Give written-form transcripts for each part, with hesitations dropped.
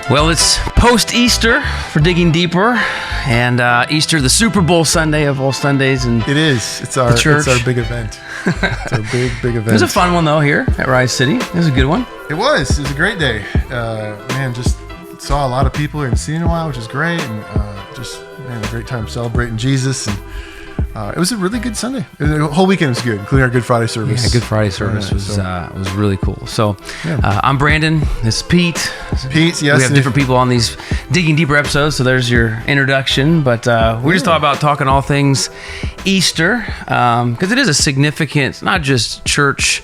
Well, it's post-Easter for Digging Deeper, and Easter, the Super Bowl Sunday of all Sundays, and it is. It's our big event. It's our big event. It was a fun one though here at Rise City. It was a good one. It was a great day. Man, just saw a lot of people we hadn't seen in a while, which is great, and a great time celebrating Jesus. And it was a really good Sunday. The whole weekend was good, including our Good Friday service. Yeah, Good Friday service was really cool. So I'm Brandon. This is Pete. Pete, yes. We have different people on these Digging Deeper episodes, so there's your introduction. But we just thought about talking all things Easter, because it is a significant, not just church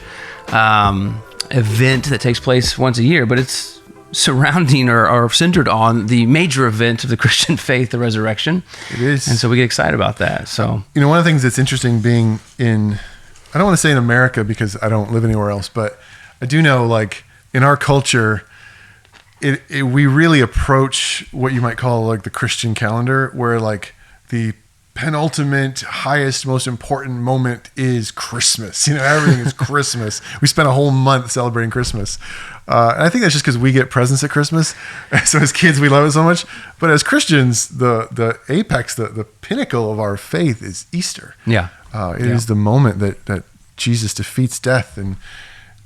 event that takes place once a year, but it's surrounding or centered on the major event of the Christian faith, the resurrection. It is. And so we get excited about that. So, one of the things that's interesting being in, I don't want to say in America because I don't live anywhere else, but I do know, like, in our culture, we really approach what you might call like the Christian calendar, where like the penultimate, highest, most important moment is Christmas. Everything is Christmas. We spend a whole month celebrating Christmas. And I think that's just because we get presents at Christmas. So as kids, we love it so much. But as Christians, the apex, the pinnacle of our faith is Easter. Yeah. It is the moment that Jesus defeats death and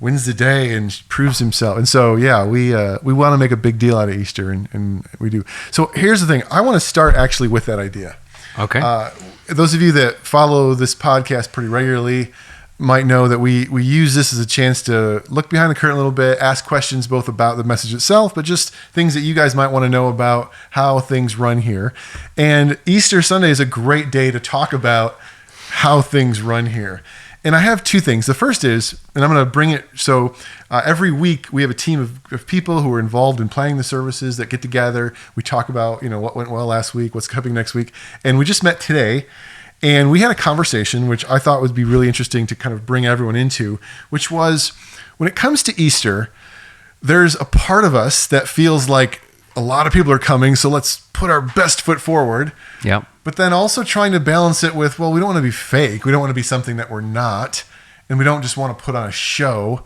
wins the day and proves himself. And so, we want to make a big deal out of Easter, and we do. So here's the thing. I want to start actually with that idea. Okay. Those of you that follow this podcast pretty regularly might know that we use this as a chance to look behind the curtain a little bit, ask questions both about the message itself, but just things that you guys might want to know about how things run here. And Easter Sunday is a great day to talk about how things run here. And I have two things. The first is, and I'm going to bring it, so every week we have a team of people who are involved in planning the services that get together. We talk about, what went well last week, what's coming next week. And we just met today, and we had a conversation, which I thought would be really interesting to kind of bring everyone into, which was, when it comes to Easter, there's a part of us that feels like a lot of people are coming, so let's put our best foot forward. Yep. But then also trying to balance it with, well, we don't want to be fake. We don't want to be something that we're not. And we don't just want to put on a show.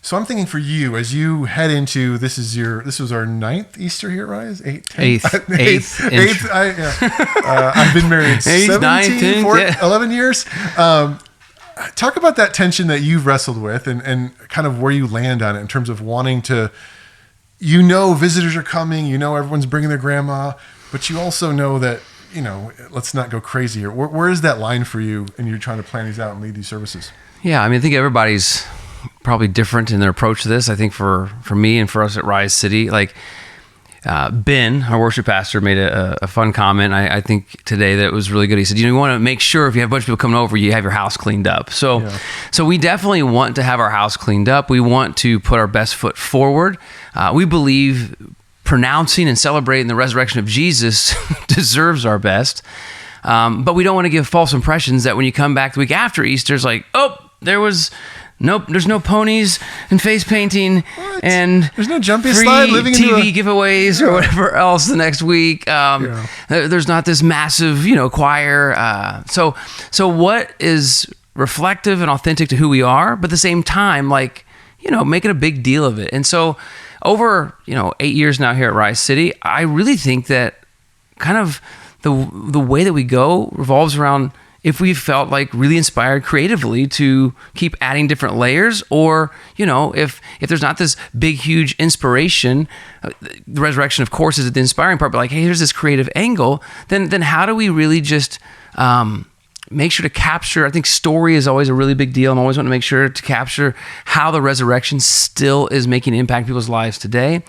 So I'm thinking for you, as you head into, this was our 9th Easter here at Rise? Eighth. I've been married 17, 11 years. Talk about that tension that you've wrestled with and kind of where you land on it in terms of wanting to, visitors are coming, everyone's bringing their grandma, but you also know that, let's not go crazy here. Where is that line for you, and you're trying to plan these out and lead these services? Yeah, I think everybody's probably different in their approach to this. I think for me and for us at Rise City, like Ben, our worship pastor, made a fun comment, I think today, that was really good. He said, you want to make sure if you have a bunch of people coming over, you have your house cleaned up. So we definitely want to have our house cleaned up. We want to put our best foot forward. We believe pronouncing and celebrating the resurrection of Jesus deserves our best. But we don't want to give false impressions that when you come back the week after Easter, it's like, there's no ponies and face painting, and there's no jumping free slide living TV giveaways or whatever else the next week. There's not this massive, choir. So what is reflective and authentic to who we are, but at the same time, making a big deal of it. And so over, 8 years now here at Rise City, I really think that kind of the way that we go revolves around if we felt like really inspired creatively to keep adding different layers, or, if there's not this big, huge inspiration, the resurrection, of course, is the inspiring part, but like, hey, here's this creative angle, then how do we really just make sure to capture, I think story is always a really big deal. I'm always want to make sure to capture how the resurrection still is making an impact in people's lives today.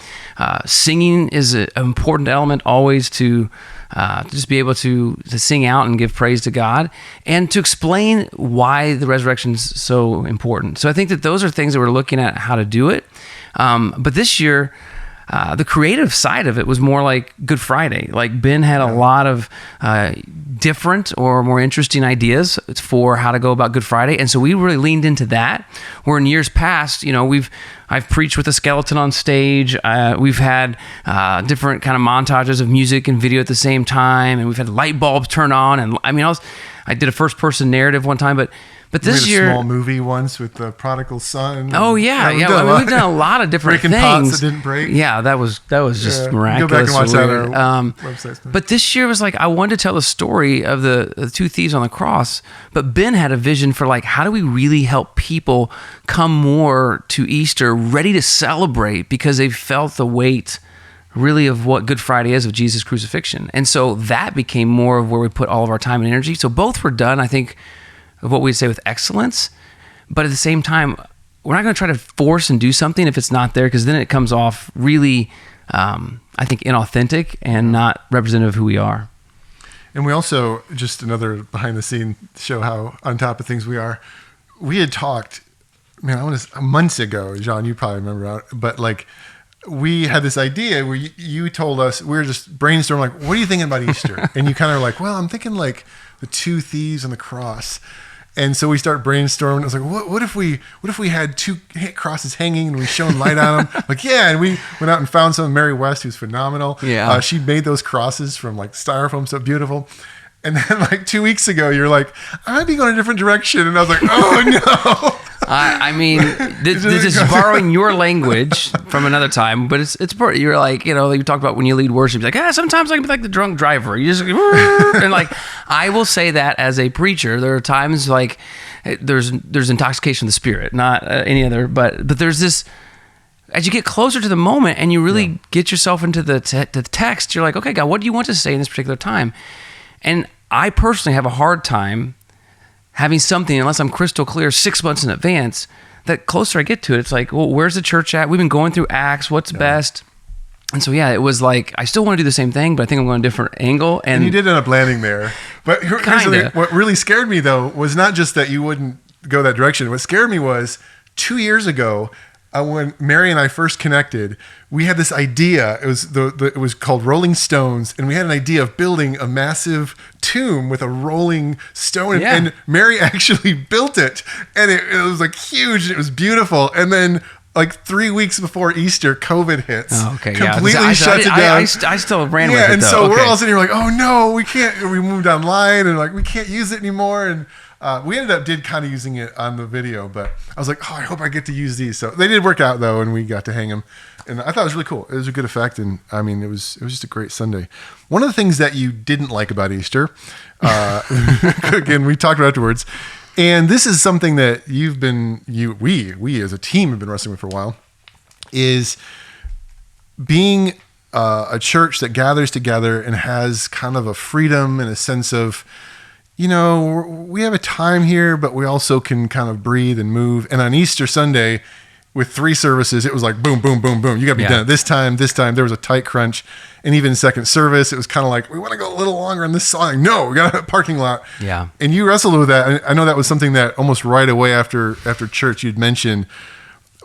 Singing is an important element always to just be able to sing out and give praise to God, and to explain why the resurrection is so important. So I think that those are things that we're looking at how to do it. But this year, the creative side of it was more like Good Friday. Like Ben had a lot of different or more interesting ideas for how to go about Good Friday, and so we really leaned into that. Where in years past, I've preached with a skeleton on stage. We've had different kind of montages of music and video at the same time, and we've had light bulbs turn on. And I did a first-person narrative one time, but But We this made a year, small movie once with the prodigal son. oh yeah, we've yeah. done We've done a lot of different breaking things. pots that didn't break. Yeah, that was just Yeah. miraculous. Go back and watch that weird. on our website. But this year was like, I wanted to tell the story of the two thieves on the cross. But Ben had a vision for like, how do we really help people come more to Easter ready to celebrate because they've felt the weight really of what Good Friday is, of Jesus' crucifixion. And so that became more of where we put all of our time and energy. So both were done, I think, of what we'd say with excellence. But at the same time, we're not going to try to force and do something if it's not there, because then it comes off really, I think, inauthentic and not representative of who we are. And we also, just another behind the scene, show how on top of things we are. We had talked, months ago, John, you probably remember, but like we had this idea where you told us, we were just brainstorming, like, what are you thinking about Easter? And you kind of were like, well, I'm thinking like the two thieves on the cross. And so we start brainstorming. I was like, what if we had two crosses hanging and we shone light on them? Like, yeah. And we went out and found some Mary West, who's phenomenal. Yeah. She made those crosses from like styrofoam, so beautiful. And then like 2 weeks ago, you're like, I might be going a different direction. And I was like, oh no. I mean, this is borrowing your language from another time, but it's you're like, you talk about when you lead worship, you're like, sometimes I can be like the drunk driver. You just, and like, I will say that as a preacher, there are times like there's intoxication of the spirit, not any other, but there's this, as you get closer to the moment and you really get yourself into the text, you're like, okay, God, what do you want to say in this particular time? And I personally have a hard time having something, unless I'm crystal clear 6 months in advance, that closer I get to it, it's like, well, where's the church at? We've been going through Acts. What's best? And so, it was like, I still want to do the same thing, but I think I'm going a different angle. And you did end up landing there. But here's what really scared me, though, was not just that you wouldn't go that direction. What scared me was 2 years ago, when Mary and I first connected, we had this idea. It was it was called Rolling Stones, and we had an idea of building a massive tomb with a rolling stone. Yeah. And Mary actually built it, and it was like huge, and it was beautiful. And then, like 3 weeks before Easter, COVID hits. Oh, okay, completely shuts it down. I still ran with it. Yeah, and though. so okay. we're all sitting here like, oh no, we can't. We moved online, and like we can't use it anymore. And we ended up kind of using it on the video, but I was like, oh, I hope I get to use these. So they did work out though, and we got to hang them, and I thought it was really cool. It was a good effect, and I mean, it was just a great Sunday. One of the things that you didn't like about Easter, again, we talked about afterwards, and this is something that we as a team have been wrestling with for a while, is being a church that gathers together and has kind of a freedom and a sense of, we have a time here, but we also can kind of breathe and move. And on Easter Sunday, with 3 services, it was like boom, boom, boom, boom. You got to be done at this time. There was a tight crunch. And even second service, it was kind of like, we want to go a little longer on this song. No, we got a parking lot. Yeah. And you wrestled with that. I know that was something that almost right away after church you'd mentioned.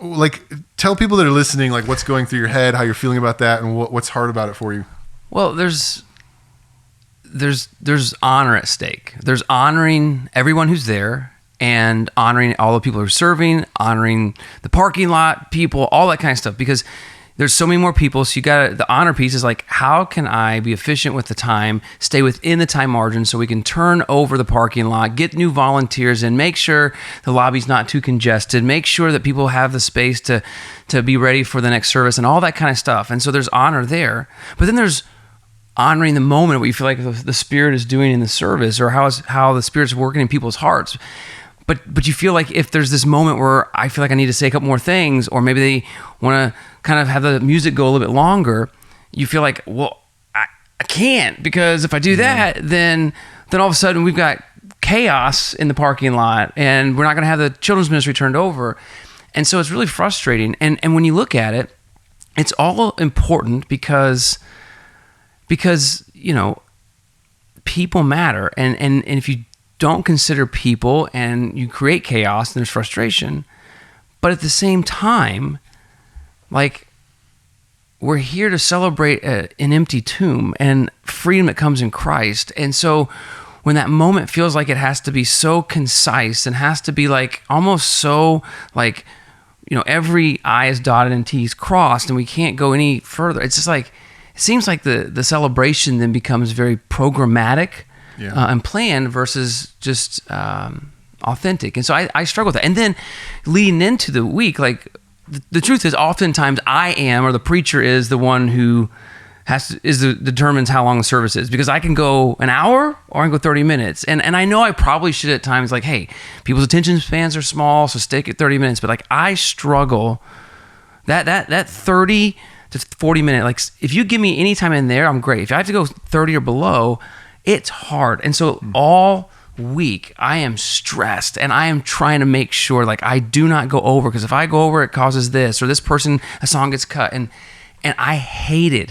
Like, tell people that are listening, like what's going through your head, how you're feeling about that, and what's hard about it for you. Well, there's honor at stake. There's honoring everyone who's there and honoring all the people who are serving, honoring the parking lot people, all that kind of stuff, because there's so many more people. So the honor piece is like, how can I be efficient with the time, stay within the time margin so we can turn over the parking lot, get new volunteers in, make sure the lobby's not too congested, make sure that people have the space to be ready for the next service and all that kind of stuff. And so there's honor there. But then there's honoring the moment, what you feel like the Spirit is doing in the service, or how the Spirit's working in people's hearts. But you feel like if there's this moment where I feel like I need to say a couple more things, or maybe they want to kind of have the music go a little bit longer, you feel like, well, I can't, because if I do that, then all of a sudden we've got chaos in the parking lot, and we're not going to have the children's ministry turned over. And so it's really frustrating. And when you look at it, it's all important because people matter, and if you don't consider people and you create chaos, and there's frustration. But at the same time, like, we're here to celebrate an empty tomb and freedom that comes in Christ. And so when that moment feels like it has to be so concise and has to be like almost so like, every I is dotted and T is crossed and we can't go any further, it's just like, it seems like the celebration then becomes very programmatic and planned versus just authentic. And so I struggle with that. And then leading into the week, like the truth is oftentimes I am, or the preacher is the one who determines how long the service is, because I can go an hour or I can go 30 minutes. And I know I probably should at times, like, hey, people's attention spans are small, so stick at 30 minutes. But like I struggle that 30 to 40 minute, like if you give me any time in there, I'm great. If I have to go 30 or below, it's hard. And so all week I am stressed and I am trying to make sure like I do not go over, because if I go over, it causes this, or this person, a song gets cut. And I hated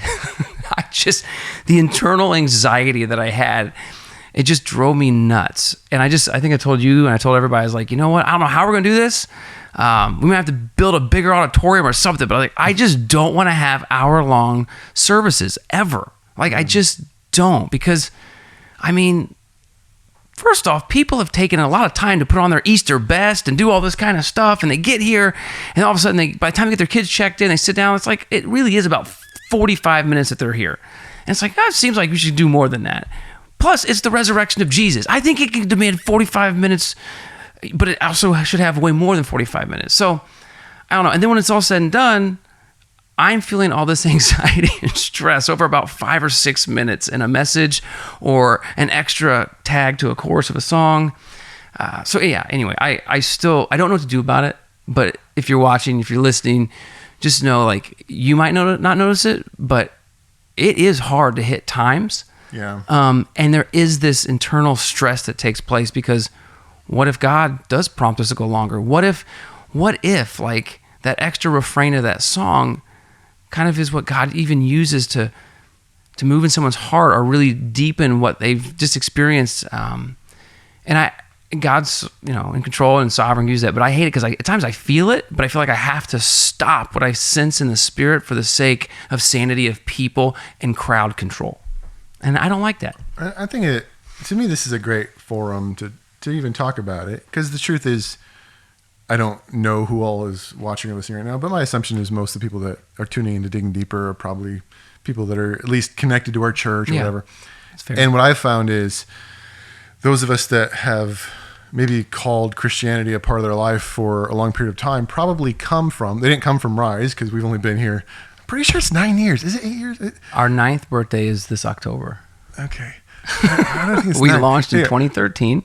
the internal anxiety that I had, it just drove me nuts. And I think I told you and I told everybody, I was like, you know what? I don't know how we're going to do this. We might have to build a bigger auditorium or something, but like, I just don't want to have hour-long services ever. Like, I just don't, because, I mean, first off, people have taken a lot of time to put on their Easter best and do all this kind of stuff, and they get here, and all of a sudden, by the time they get their kids checked in, they sit down, it's like, it really is about 45 minutes that they're here. And it's like, it seems like we should do more than that. Plus, it's the resurrection of Jesus. I think it can demand 45 minutes, but it also should have way more than 45 minutes. So, I don't know. And then when it's all said and done, I'm feeling all this anxiety and stress over about 5 or 6 minutes in a message or an extra tag to a chorus of a song. So yeah, anyway, I don't know what to do about it, but if you're watching, if you're listening, just know, like, you might not notice it, but it is hard to hit times. Yeah. And there is this internal stress that takes place, because what if God does prompt us to go longer? What if like that extra refrain of that song kind of is what God even uses to move in someone's heart or really deepen what they've just experienced. And God's, in control and sovereign, use that, but I hate it because at times I feel it, but I feel like I have to stop what I sense in the spirit for the sake of sanity of people and crowd control. And I don't like that. I think to me, this is a great forum to even talk about it, because the truth is, I don't know who all is watching or listening right now, but my assumption is most of the people that are tuning in to Digging Deeper are probably people that are at least connected to our church or whatever. That's fair. And what I've found is those of us that have maybe called Christianity a part of their life for a long period of time probably they didn't come from Rise, because we've only been here, I'm pretty sure it's 9 years. Is it 8 years? Our 9th birthday is this October. Okay. I don't think it's we launched in 2013.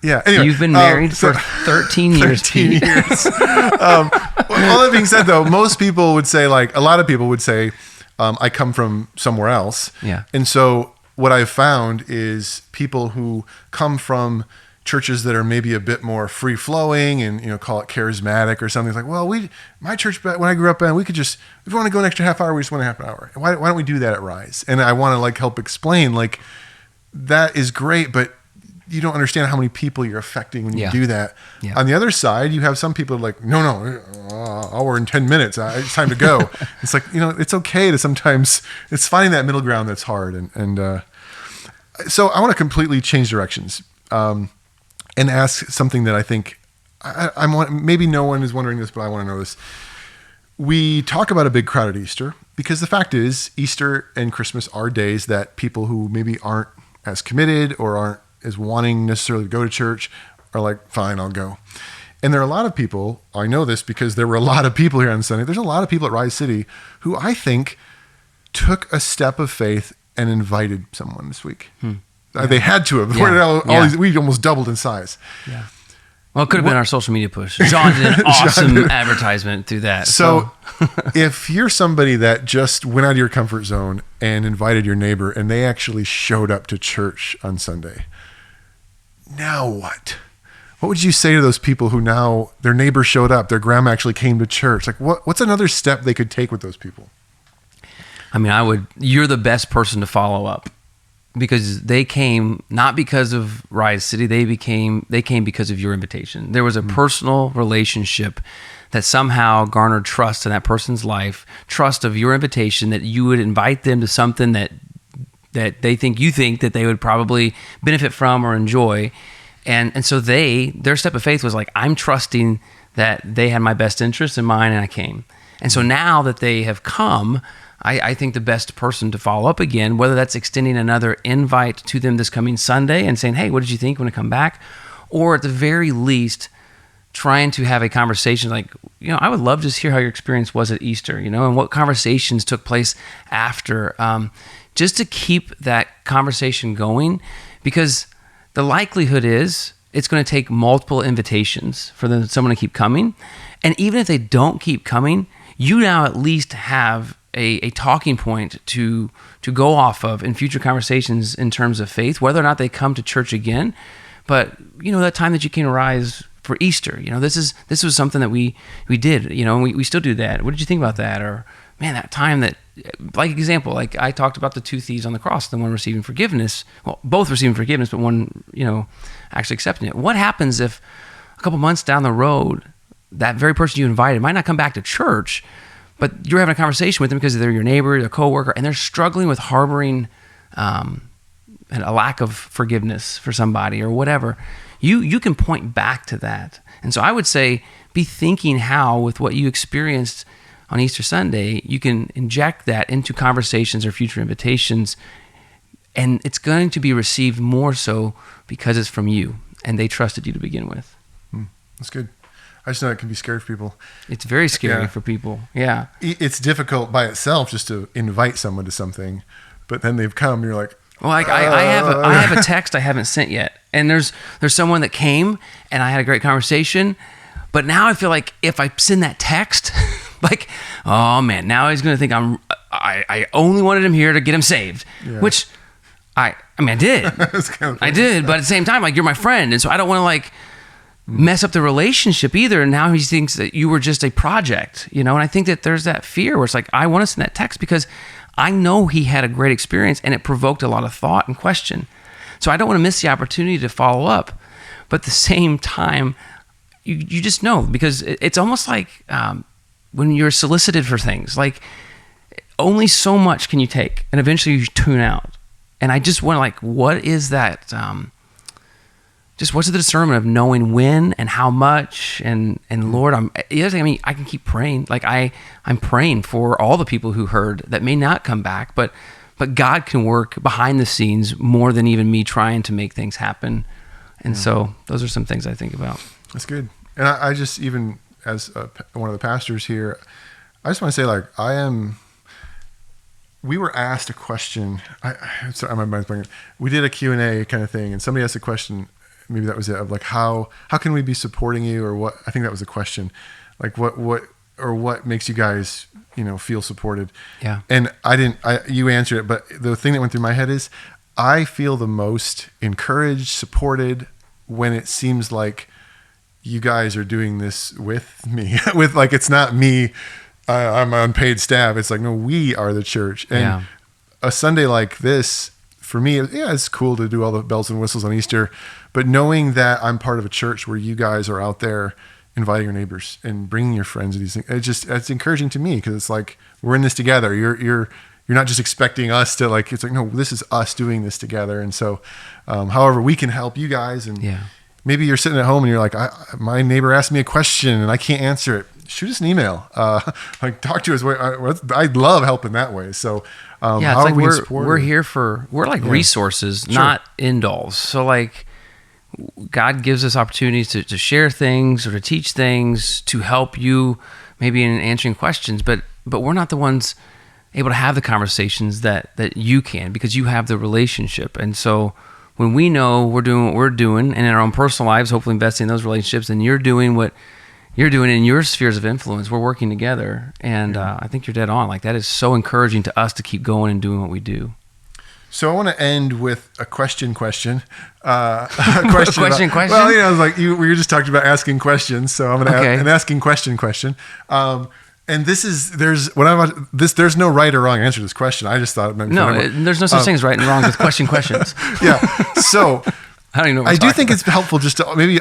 Yeah. Anyway, you've been married for 13 years. 13 years. All that being said, though, most people would say, like, a lot of people would say, I come from somewhere else. Yeah. And so what I've found is people who come from churches that are maybe a bit more free flowing and, call it charismatic or something. It's like, well, my church, when I grew up in, if we want to go an extra half hour, we just want a half an hour. Why don't we do that at Rise? And I want to, like, help explain, like, that is great, but you don't understand how many people you're affecting when you do that. Yeah. On the other side, you have some people like, no, hour and 10 minutes. It's time to go. It's like, it's okay to sometimes, it's finding that middle ground that's hard. And so I want to completely change directions and ask something that I think maybe no one is wondering this, but I want to know this. We talk about a big crowd at Easter because the fact is Easter and Christmas are days that people who maybe aren't as committed or aren't as wanting necessarily to go to church are like, fine, I'll go. And there are a lot of people, I know this because there were a lot of people here on Sunday. There's a lot of people at Rise City who I think took a step of faith and invited someone this week. Yeah. They had to have. We almost doubled in size. Yeah. Well, it could have been our social media push. John did an awesome advertisement through that. So if you're somebody that just went out of your comfort zone and invited your neighbor and they actually showed up to church on Sunday, now what? What would you say to those people who now their neighbor showed up, their grandma actually came to church? Like, what's another step they could take with those people? I mean, you're the best person to follow up, because they came not because of Rise City, they came because of your invitation. There was a personal relationship that somehow garnered trust in that person's life, trust of your invitation, that you would invite them to something that they think that they would probably benefit from or enjoy. And so their step of faith was like, I'm trusting that they had my best interest in mind, and I came. And so now that they have come, I think the best person to follow up again, whether that's extending another invite to them this coming Sunday and saying, hey, what did you think? Want to come back? or at the very least, trying to have a conversation like, I would love to hear how your experience was at Easter, and what conversations took place after, just to keep that conversation going, because the likelihood is it's going to take multiple invitations for someone to keep coming. And even if they don't keep coming, you now at least have a talking point to go off of in future conversations in terms of faith, whether or not they come to church again. But, that time that you came to Rise for Easter, this was something that we did, and we still do that. What did you think about that? Or, man, that time that, like example, like I talked about the two thieves on the cross, the one receiving forgiveness, well, both receiving forgiveness, but one, actually accepting it. What happens if a couple months down the road, that very person you invited might not come back to church, but you're having a conversation with them because they're your neighbor, their coworker, and they're struggling with harboring a lack of forgiveness for somebody or whatever. You can point back to that. And so I would say, be thinking how, with what you experienced on Easter Sunday, you can inject that into conversations or future invitations, and it's going to be received more so because it's from you, and they trusted you to begin with. That's good. I just know it can be scary for people. It's very scary for people. Yeah. It's difficult by itself just to invite someone to something, but then they've come, you're like, well, like I have a text I haven't sent yet, and there's someone that came, and I had a great conversation, but now I feel like if I send that text, like, oh man, now he's gonna think I only wanted him here to get him saved, which I did, I did, but at the same time, like, you're my friend, and so I don't want to like mess up the relationship either. And now he thinks that you were just a project, and I think that there's that fear where it's like, I want to send that text because I know he had a great experience and it provoked a lot of thought and question. So I don't want to miss the opportunity to follow up. But at the same time, you just know, because it's almost like when you're solicited for things, like only so much can you take, and eventually you tune out. And I just want to, like, what is that? Just what's the discernment of knowing when and how much, and Lord, I can keep praying. Like I'm praying for all the people who heard that may not come back, but God can work behind the scenes more than even me trying to make things happen. And so those are some things I think about. That's good. And I just, even as one of the pastors here, I just want to say, like, we were asked a question. Sorry, my mind's blanking. We did a Q&A kind of thing, and somebody asked a question. Maybe that was it, of like, how can we be supporting you, or what? I think that was the question, like what makes you guys, feel supported? Yeah. And you answered it, but the thing that went through my head is, I feel the most encouraged, supported when it seems like you guys are doing this with me, with, like, it's not me, I'm on paid staff. It's like, no, we are the church. And a Sunday like this, for me, it's cool to do all the bells and whistles on Easter, but knowing that I'm part of a church where you guys are out there inviting your neighbors and bringing your friends to these things, it's encouraging to me, because it's like, we're in this together. You're not just expecting us to, like, it's like, no, this is us doing this together. And so, however we can help you guys, and maybe you're sitting at home and you're like, my neighbor asked me a question and I can't answer it. Shoot us an email. Like, talk to us. I love helping that way. So, it's like we're here for, we're like resources, not end alls. So, like, God gives us opportunities to share things or to teach things, to help you maybe in answering questions, but we're not the ones able to have the conversations that you can, because you have the relationship. And so when we know we're doing what we're doing, and in our own personal lives, hopefully investing in those relationships, and you're doing what you're doing in your spheres of influence, we're working together. And I think you're dead on. Like, that is so encouraging to us to keep going and doing what we do. So I want to end with a question. Question. Well, I was like, we were just talking about asking questions, so I'm going to an asking question. And there's no right or wrong answer to this question. I just thought it meant there's no such thing as right and wrong with questions. Yeah. So I don't even know. I do think it's helpful just to maybe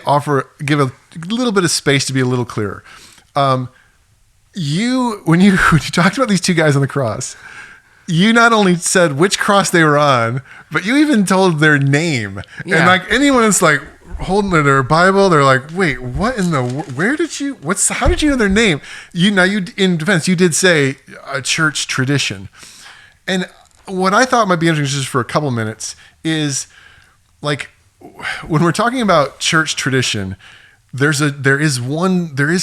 give a little bit of space to be a little clearer. When you talked about these two guys on the cross, you not only said which cross they were on, but you even told their name. Yeah. And like, anyone that's like holding their Bible, they're like, wait, what in the, how did you know their name? In defense, you did say a church tradition. And what I thought might be interesting, just for a couple minutes, is like, when we're talking about church tradition, there is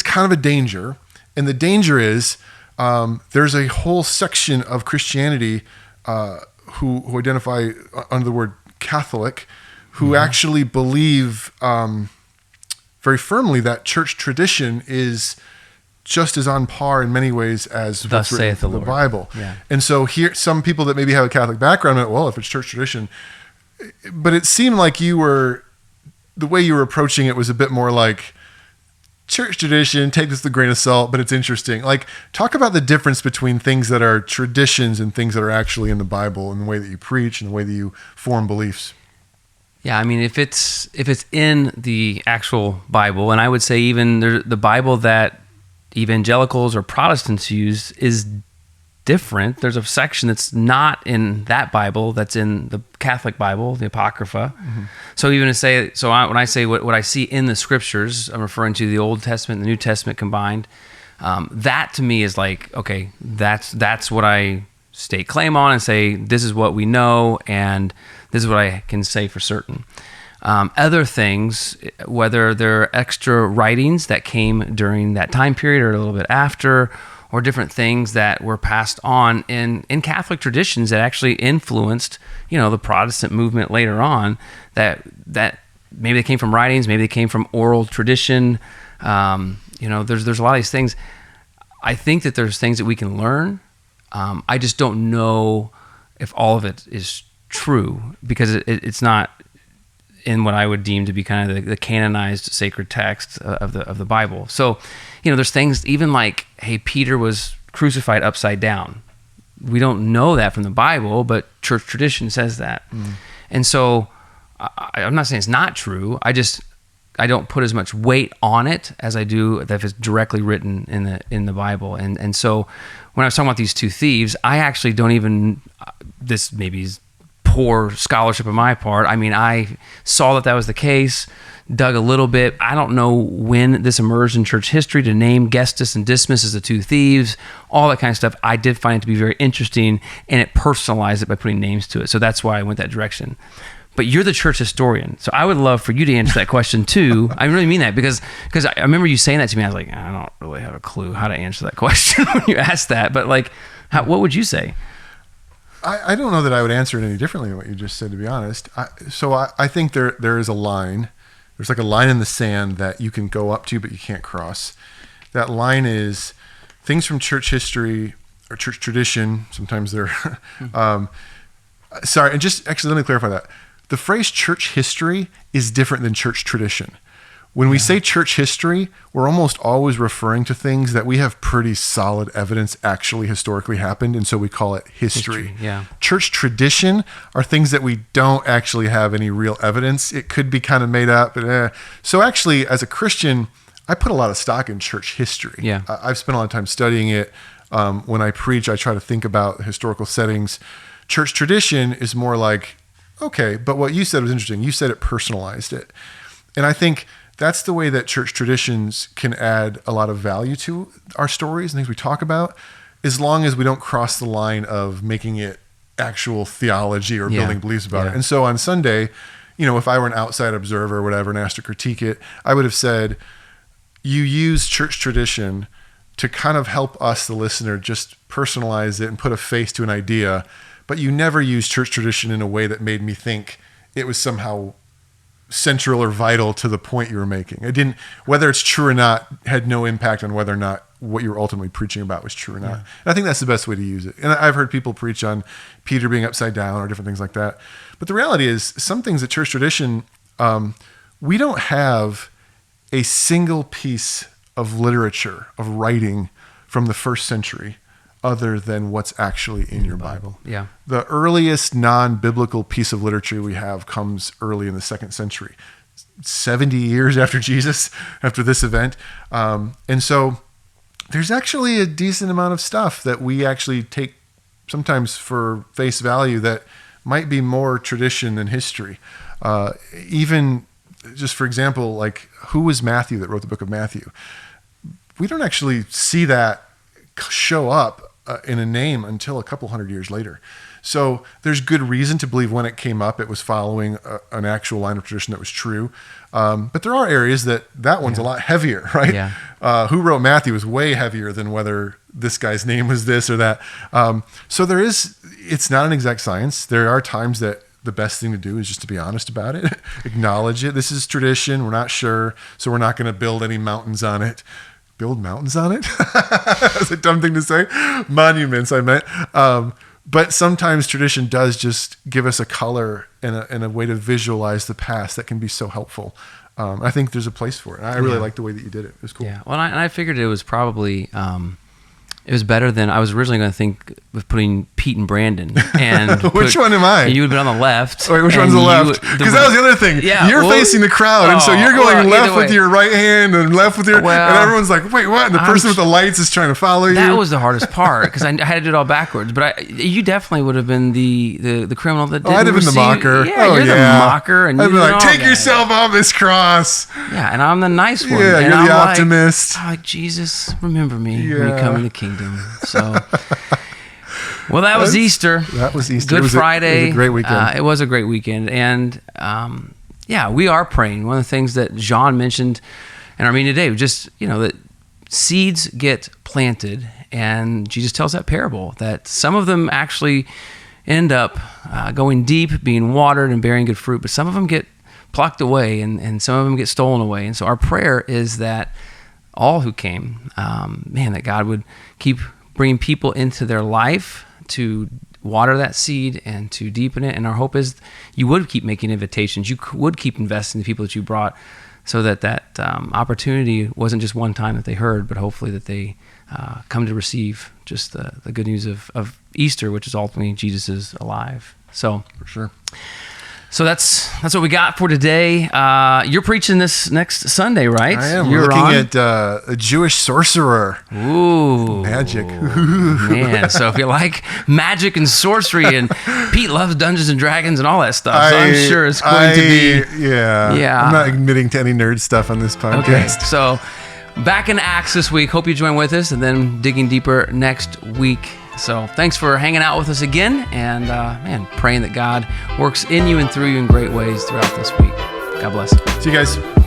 kind of a danger, and the danger is there's a whole section of Christianity who identify under the word Catholic, who actually believe very firmly that church tradition is just as on par in many ways as Thus what's written saith the in the Lord. Bible. Yeah. And so here, some people that maybe have a Catholic background, well, if it's church tradition, but it seemed like the way you were approaching it was a bit more like church tradition, take this with a grain of salt, but it's interesting. Like, talk about the difference between things that are traditions and things that are actually in the Bible, and the way that you preach and the way that you form beliefs. Yeah, I mean, if it's in the actual Bible, and I would say even the Bible that evangelicals or Protestants use is different. There's a section that's not in that Bible that's in the Catholic Bible, the apocrypha. Mm-hmm. So even to say, when I say what I see in the scriptures, I'm referring to the Old Testament and the New Testament combined. That to me is like, okay, that's what I stake claim on and say, this is what we know, and this is what I can say for certain. Other things, whether they're extra writings that came during that time period or a little bit after, or different things that were passed on in Catholic traditions that actually influenced, the Protestant movement later on, that maybe they came from writings, maybe they came from oral tradition. There's a lot of these things. I think that there's things that we can learn. I just don't know if all of it is true, because it's not in what I would deem to be kind of the canonized sacred text of the Bible. So, there's things even like, hey, Peter was crucified upside down. We don't know that from the Bible, but church tradition says that. Mm. And so I'm not saying it's not true. I don't put as much weight on it as I do if it's directly written in the Bible. And so when I was talking about these two thieves, I actually don't even, this maybe is poor scholarship on my part. I mean, I saw that was the case, dug a little bit. I don't know when this emerged in church history to name Gestus and Dismas as the two thieves, all that kind of stuff. I did find it to be very interesting, and it personalized it by putting names to it. So that's why I went that direction. But you're the church historian, so I would love for you to answer that question too. I really mean that, because I remember you saying that to me. I was like, I don't really have a clue how to answer that question when you asked that. But like, what would you say? I don't know that I would answer it any differently than what you just said, to be honest. I think there is a line. There's like a line in the sand that you can go up to, but you can't cross. That line is things from church history or church tradition. Sometimes they're, sorry, and just actually let me clarify that. The phrase church history is different than church tradition. When we say church history, we're almost always referring to things that we have pretty solid evidence actually historically happened, and so we call it history. Yeah. Church tradition are things that we don't actually have any real evidence. It could be kind of made up. But, So actually, as a Christian, I put a lot of stock in church history. Yeah. I've spent a lot of time studying it. When I preach, I try to think about historical settings. Church tradition is more like, okay, but what you said was interesting. You said it personalized it. And I think that's the way that church traditions can add a lot of value to our stories and things we talk about, as long as we don't cross the line of making it actual theology or building beliefs about it. And so on Sunday, if I were an outside observer or whatever and asked to critique it, I would have said, you use church tradition to kind of help us, the listener, just personalize it and put a face to an idea, but you never use church tradition in a way that made me think it was somehow central or vital to the point you were making. It didn't, whether it's true or not, had no impact on whether or not what you were ultimately preaching about was true or not. And I think that's the best way to use it. And I've heard people preach on Peter being upside down or different things like that. But the reality is, some things at church tradition, we don't have a single piece of literature, of writing from the first century other than what's actually in your Bible. Yeah. The earliest non-biblical piece of literature we have comes early in the 2nd century, 70 years after Jesus, after this event. And so there's actually a decent amount of stuff that we actually take sometimes for face value that might be more tradition than history. Even just for example, like, who was Matthew that wrote the book of Matthew? We don't actually see that show up in a name until a couple hundred years later. So there's good reason to believe when it came up, it was following an actual line of tradition that was true. But there are areas that one's a lot heavier, right? Yeah. Who wrote Matthew was way heavier than whether this guy's name was this or that. So it's not an exact science. There are times that the best thing to do is just to be honest about it, acknowledge it. This is tradition. We're not sure, so we're not going to build any mountains on it. Build mountains on it? That's a dumb thing to say. Monuments, I meant. But sometimes tradition does just give us a color and a way to visualize the past that can be so helpful. I think there's a place for it. I really like the way that you did it. It was cool. Yeah. Well, and I figured it was probably it was better than I was originally going to think of putting Pete and Brandon. And which one am I? You would have been on the left. Wait, which one's the left? Because that was the other thing. Yeah, you're facing the crowd, and so you're going left with your right hand and left with your, and everyone's like, wait, what? And the person with the lights is trying to follow you. That was the hardest part because I had to do it all backwards. But you definitely would have been the criminal that didn't I'd have been the mocker. Yeah, you're the mocker. And I'd be like, take yourself off this cross. Yeah, and I'm the nice one. Yeah, and you're I'm the optimist. I'm like, Jesus, remember me when you come in the kingdom. So. Well, that was Easter. That was Easter. Good Friday. It was a great weekend. It was a great weekend. And we are praying. One of the things that John mentioned in our meeting today was just, that seeds get planted. And Jesus tells that parable that some of them actually end up going deep, being watered and bearing good fruit. But some of them get plucked away and some of them get stolen away. And so our prayer is that all who came, that God would keep bringing people into their life to water that seed and to deepen it. And our hope is you would keep making invitations. You would keep investing in the people that you brought so that opportunity wasn't just one time that they heard, but hopefully that they come to receive just the good news of Easter, which is ultimately Jesus is alive. So for sure. So that's what we got for today. You're preaching this next Sunday, right? I am. We're looking at a Jewish sorcerer. Ooh. Magic. Man, so if you like magic and sorcery, and Pete loves Dungeons and Dragons and all that stuff, so I'm sure it's going to be... Yeah. I'm not admitting to any nerd stuff on this podcast. Okay, so back in Acts this week. Hope you join with us, and then digging deeper next week. So thanks for hanging out with us again, and praying that God works in you and through you in great ways throughout this week. God bless. See you guys.